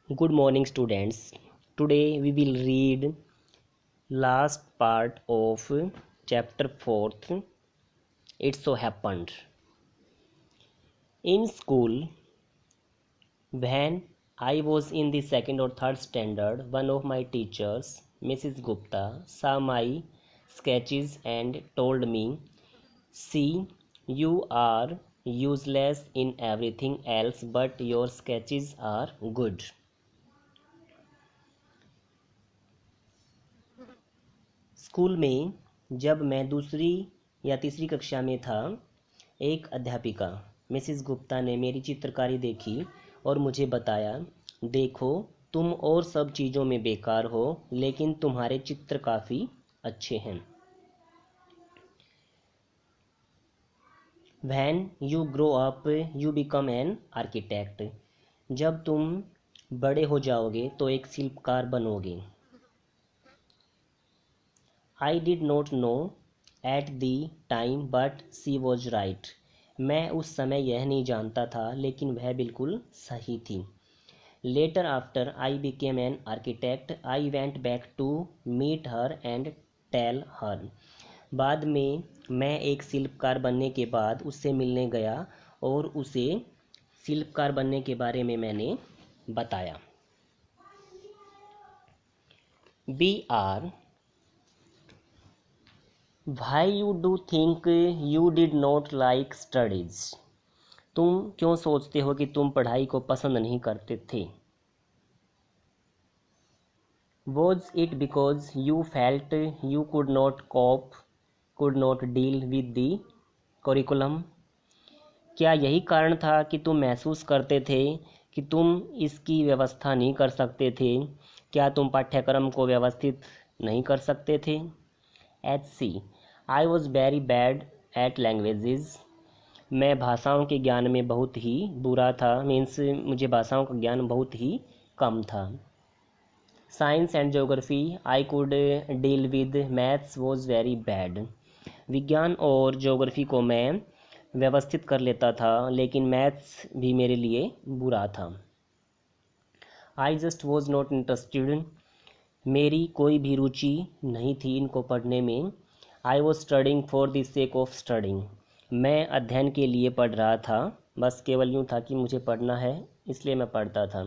Good morning, students. Today we will read last part of chapter 4th. It so happened. In school, when I was in the second or third standard, one of my teachers, Mrs. Gupta, saw my sketches and told me, "See, you are useless in everything else, but your sketches are good." School में जब मैं दूसरी या तीसरी कक्षा में था, एक अध्यापिका मिसिस गुप्ता ने मेरी चित्रकारी देखी और मुझे बताया, देखो, तुम और सब चीज़ों में बेकार हो, लेकिन तुम्हारे चित्र काफ़ी अच्छे हैं। When you grow up, you become an architect. जब तुम बड़े हो जाओगे तो एक शिल्पकार बनोगे। I did not know at the time, but she was right. मैं उस समय यह नहीं जानता था, लेकिन वह बिल्कुल सही थी। Later, after I became an architect, I went back to meet her and tell her. बाद में मैं एक शिल्पकार बनने के बाद उससे मिलने गया और उसे शिल्पकार बनने के बारे में मैंने बताया। BR, why you do think you did not like studies? तुम क्यों सोचते हो कि तुम पढ़ाई को पसंद नहीं करते थे? Was it because you felt you could not cope, could not deal with the curriculum? क्या यही कारण था कि तुम महसूस करते थे कि तुम इसकी व्यवस्था नहीं कर सकते थे? क्या तुम पाठ्यक्रम को व्यवस्थित नहीं कर सकते थे? HC, I was very bad at languages. मैं भाषाओं के ज्ञान में बहुत ही बुरा था, मीन्स मुझे भाषाओं का ज्ञान बहुत ही कम था। Science and geography I could deal with, maths was very bad. विज्ञान और ज्योग्राफी को मैं व्यवस्थित कर लेता था, लेकिन मैथ्स भी मेरे लिए बुरा था। I just was not interested, मेरी कोई भी रुचि नहीं थी इनको पढ़ने में। I was studying for the sake of studying, मैं अध्ययन के लिए पढ़ रहा था, बस केवल यूँ था कि मुझे पढ़ना है इसलिए मैं पढ़ता था।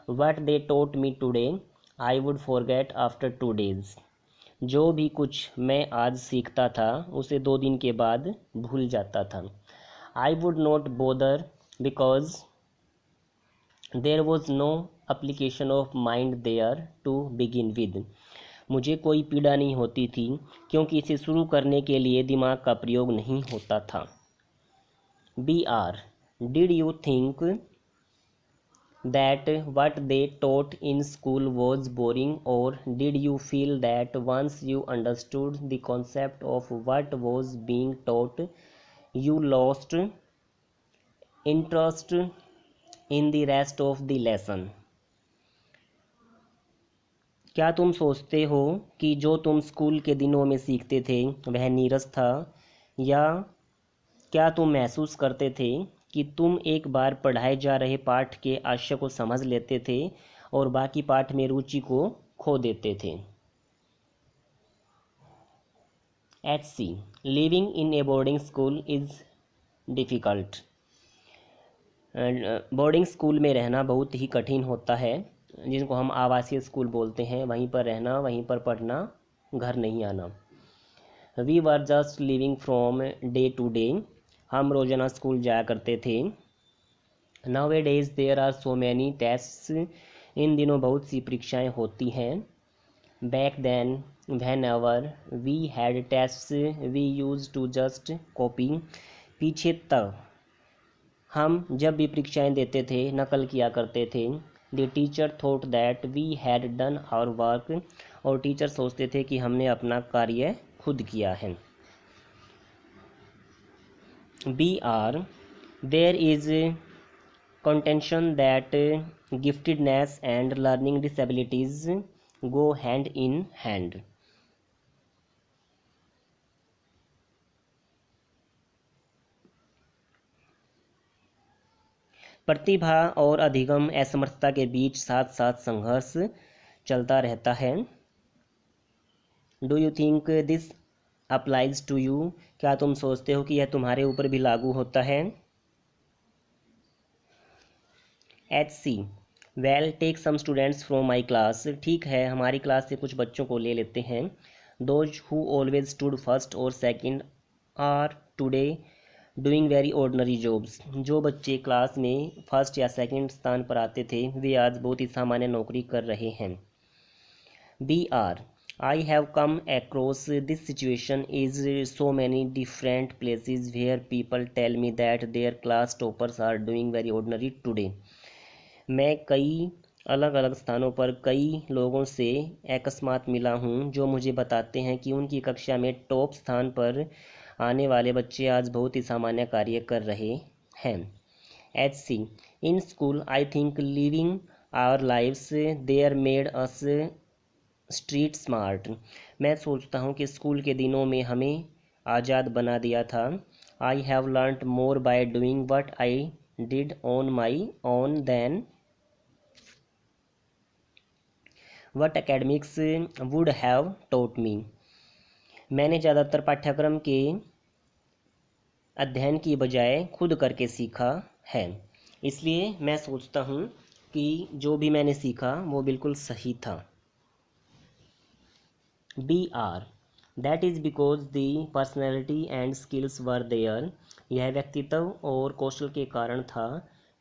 What they taught me today I would forget after 2 days, जो भी कुछ मैं आज सीखता था उसे 2 दिन के बाद भूल जाता था। I would not bother because there was no application of mind there to begin with, मुझे कोई पीड़ा नहीं होती थी क्योंकि इसे शुरू करने के लिए दिमाग का प्रयोग नहीं होता था। BR, did you think that what they taught in school was boring, or did you feel that once you understood the concept of what was being taught, you lost interest in the rest of the lesson? क्या तुम सोचते हो कि जो तुम school के दिनों में सीखते थे वह नीरस था, या क्या तुम महसूस करते थे कि तुम एक बार पढ़ाए जा रहे पाठ के आशय को समझ लेते थे और बाकी पाठ में रुचि को खो देते थे? HC, living in A boarding school is difficult, boarding school में रहना बहुत ही कठिन होता है, जिनको हम आवासीय स्कूल बोलते हैं। वहीं पर रहना, वहीं पर पढ़ना, घर नहीं आना। We were just living from day to day, हम रोज़ाना स्कूल जाया करते थे। Nowadays there are so many tests, इन दिनों बहुत सी परीक्षाएं होती हैं। Back then whenever we had tests we used to just copy, पीछे तक हम जब भी परीक्षाएं देते थे नकल किया करते थे। The teacher thought that we had done our work, और टीचर सोचते थे कि हमने अपना कार्य खुद किया है। BR, there is contention that giftedness and learning disabilities go hand in hand. प्रतिभा और अधिगम असमर्थता के बीच साथ साथ संघर्ष चलता रहता है। Do you think this applies to you? क्या तुम सोचते हो कि यह तुम्हारे ऊपर भी लागू होता है? HC well take some students from my class. ठीक है, हमारी क्लास से कुछ बच्चों को ले लेते हैं। Those who always stood first और second are today doing very ordinary jobs. जो बच्चे क्लास में फर्स्ट या सेकंड स्थान पर आते थे वे आज बहुत ही सामान्य नौकरी कर रहे हैं। BR I have come across this situation is so many different places where people tell me that their class toppers are doing very ordinary today. मैं कई अलग अलग स्थानों पर कई लोगों से अकस्मात मिला हूँ जो मुझे बताते हैं कि उनकी कक्षा में टॉप स्थान पर आने वाले बच्चे आज बहुत ही सामान्य कार्य कर रहे हैं। HC in school I think living our lives there made us street smart. मैं सोचता हूँ कि स्कूल के दिनों में हमें आज़ाद बना दिया था। I have learned more by doing what I did on my own than what academics would have taught me. मैंने ज़्यादातर पाठ्यक्रम के अध्ययन की बजाय खुद करके सीखा है। इसलिए मैं सोचता हूँ कि जो भी मैंने सीखा वो बिल्कुल सही था। BR that is because the personality and skills were there. यह व्यक्तित्व और कौशल के कारण था।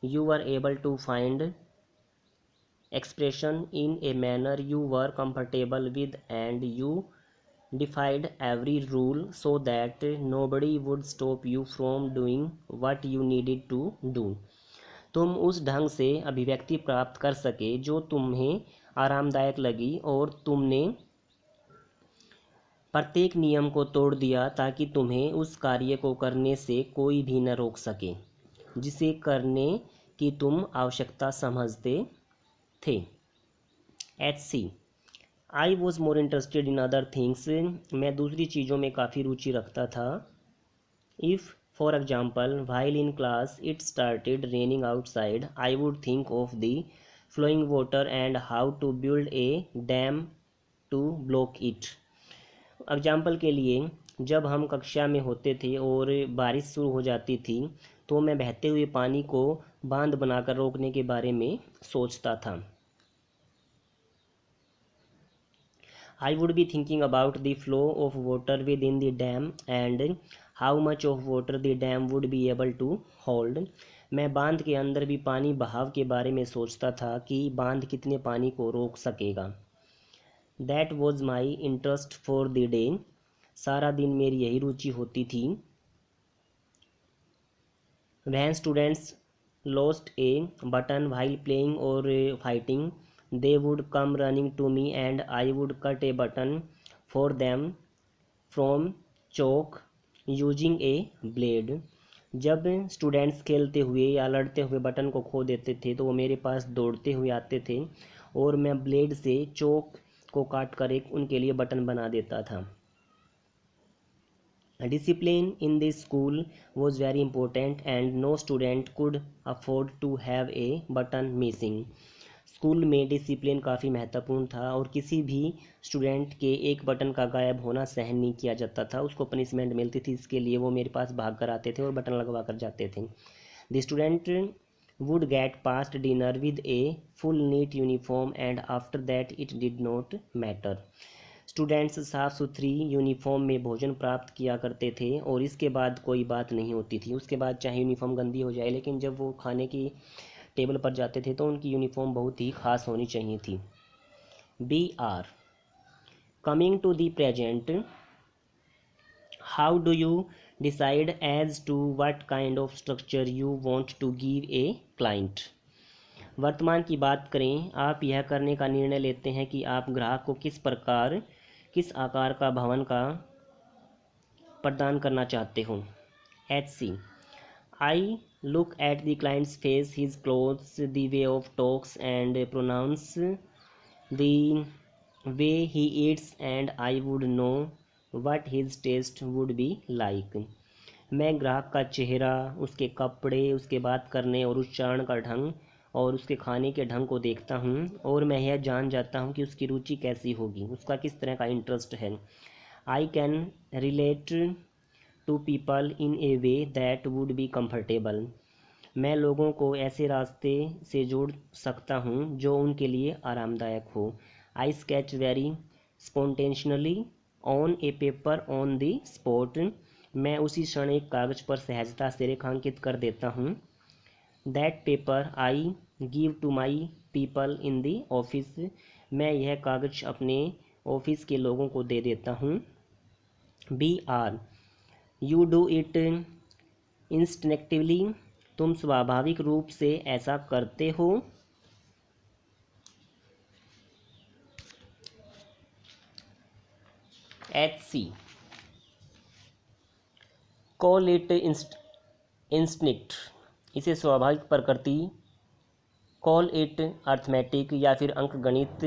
You are able to find expression in a manner you were comfortable with and you defied every rule so that nobody would stop you from doing what you needed to do. तुम उस ढंग से अभिव्यक्ति प्राप्त कर सके जो तुम्हें आरामदायक लगी और तुमने प्रत्येक नियम को तोड़ दिया ताकि तुम्हें उस कार्य को करने से कोई भी न रोक सके जिसे करने की तुम आवश्यकता समझते थे। HC I was more interested in other things. मैं दूसरी चीज़ों में काफ़ी रुचि रखता था। If for example while in class it started raining outside I would think of the flowing water and how to build a dam to block it. Example के लिए जब हम कक्षा में होते थे और बारिश शुरू हो जाती थी तो मैं बहते हुए पानी को बांध बनाकर रोकने के बारे में सोचता था। I would be thinking about the flow of water within the dam and how much of water the dam would be able to hold. मैं बांध के अंदर भी पानी बहाव के बारे में सोचता था कि बांध कितने पानी को रोक सकेगा। That was my interest for the day. सारा दिन मेरी यही रुचि होती थी। When students lost a button while playing or fighting, they would come running to me and I would cut a button for them from chalk using a blade. जब students खेलते हुए या लड़ते हुए बटन को खो देते थे तो वो मेरे पास दौड़ते हुए आते थे और मैं ब्लेड से चौक को काट कर एक उनके लिए बटन बना देता था। Discipline in this school was very important and no student could afford to have a button missing. School में डिसिप्लिन काफ़ी महत्वपूर्ण था और किसी भी स्टूडेंट के एक बटन का गायब होना सहन नहीं किया जाता था। उसको पनिशमेंट मिलती थी, इसके लिए वो मेरे पास भाग कर आते थे और बटन लगवा कर जाते थे। The student would get past dinner with a full neat uniform and after that it did not matter. Students साफ़ सुथरी यूनिफॉर्म में भोजन प्राप्त किया करते थे और इसके बाद कोई बात नहीं होती थी। उसके बाद चाहे यूनिफॉर्म गंदी हो जाए लेकिन जब वो खाने की टेबल पर जाते थे तो उनकी यूनिफॉर्म बहुत ही खास होनी चाहिए थी। BR coming to the present how do you decide as to what kind of structure you want to give a client. वर्तमान की बात करें, आप यह करने का निर्णय लेते हैं कि आप ग्राहक को किस आकार का भवन का प्रदान करना चाहते हो। HC I look at the client's face, his clothes, the way of talks and pronounce, the way he eats, and I would know what his taste would be like. मैं ग्राहक का चेहरा, उसके कपड़े, उसके बात करने और उच्चारण का ढंग और उसके खाने के ढंग को देखता हूँ और मैं यह जान जाता हूँ कि उसकी रुचि कैसी होगी, उसका किस तरह का इंटरेस्ट है। I can relate to people in a way that would be comfortable. मैं लोगों को ऐसे रास्ते से जोड़ सकता हूँ जो उनके लिए आरामदायक हो। I sketch very spontaneously on a paper on the spot. मैं उसी क्षण एक कागज़ पर सहजता से रेखांकित कर देता हूँ। That paper I give to my people in the office. मैं यह कागज़ अपने ऑफिस के लोगों को दे देता हूँ। B R you do it instinctively. तुम स्वाभाविक रूप से ऐसा करते हो। H C call it instinct, इसे स्वाभाविक प्रकृति, कॉल इट अर्थमेटिक या फिर अंकगणित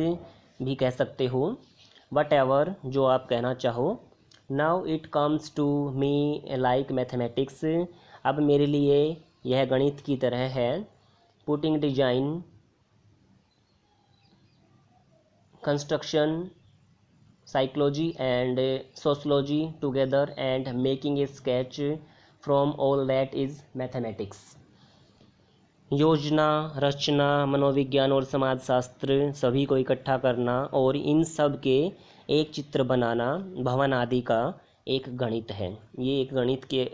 भी कह सकते हो। वट एवर, जो आप कहना चाहो। Now it comes to me like mathematics. अब मेरे लिए यह गणित की तरह है। Putting design, construction, psychology and sociology together and making a sketch from all that is mathematics। योजना, रचना, मनोविज्ञान और समाजशास्त्र सभी को इकट्ठा करना और इन सब के एक चित्र बनाना भवन आदि का एक गणित है। ये एक गणित के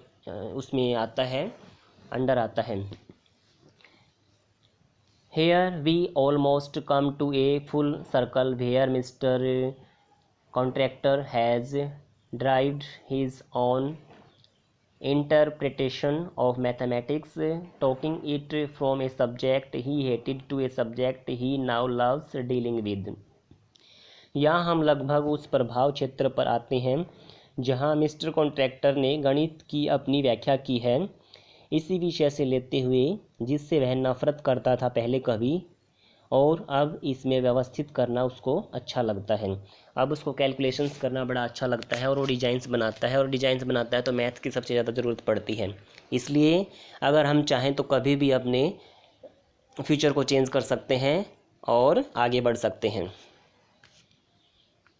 उसमें आता है, अंडर आता है। Here we almost come to a full circle where Mr. Contractor has derived his own interpretation of mathematics, taking it from a subject he hated to a subject he now loves dealing with। यहाँ हम लगभग उस प्रभाव क्षेत्र पर आते हैं जहाँ मिस्टर कॉन्ट्रैक्टर ने गणित की अपनी व्याख्या की है, इसी विषय से लेते हुए जिससे वह नफरत करता था पहले कभी, और अब इसमें व्यवस्थित करना उसको अच्छा लगता है। अब उसको कैलकुलेशंस करना बड़ा अच्छा लगता है और वो डिज़ाइंस बनाता है, और डिज़ाइंस बनाता है तो मैथ की सबसे ज़्यादा ज़रूरत पड़ती है। इसलिए अगर हम चाहें तो कभी भी अपने फ्यूचर को चेंज कर सकते हैं और आगे बढ़ सकते हैं।